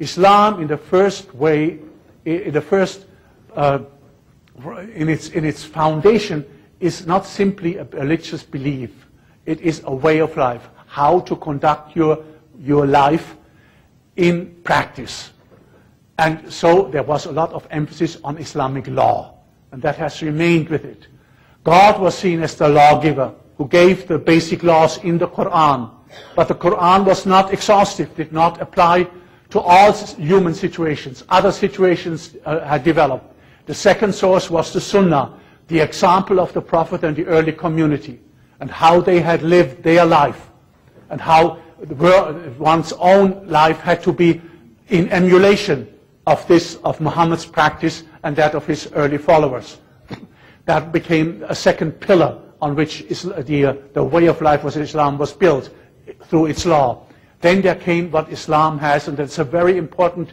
Islam, in the first way, in its foundation, is not simply a religious belief. It is a way of life, how to conduct your life in practice. And so there was a lot of emphasis on Islamic law, and that has remained with it. God was seen as the lawgiver who gave the basic laws in the Quran, but the Quran was not exhaustive, did not apply to all human situations. Other situations had developed. The second source was the Sunnah, the example of the Prophet and the early community, and how they had lived their life, and how one's own life had to be in emulation of Muhammad's practice and that of his early followers. That became a second pillar on which the way of life of Islam was built through its law. Then there came what Islam has, and that's a very important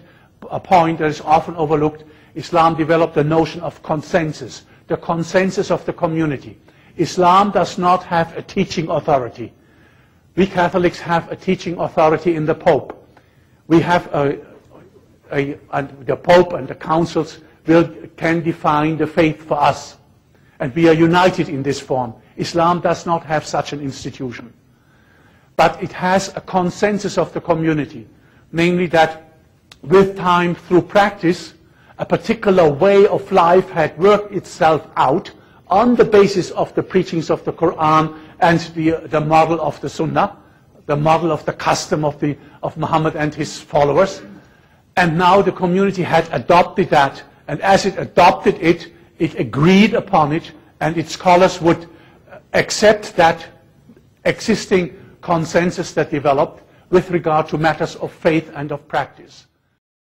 point that is often overlooked. Islam developed the notion of consensus, the consensus of the community. Islam does not have a teaching authority. We Catholics have a teaching authority in the Pope. We have and the Pope and the councils can define the faith for us. And we are united in this form. Islam does not have such an institution. But it has a consensus of the community, namely that with time, through practice, a particular way of life had worked itself out on the basis of the preachings of the Quran and the model of the Sunnah, the model of the custom of Muhammad and his followers. And now the community had adopted that, and as it adopted it, it agreed upon it, and its scholars would accept that existing consensus that developed with regard to matters of faith and of practice.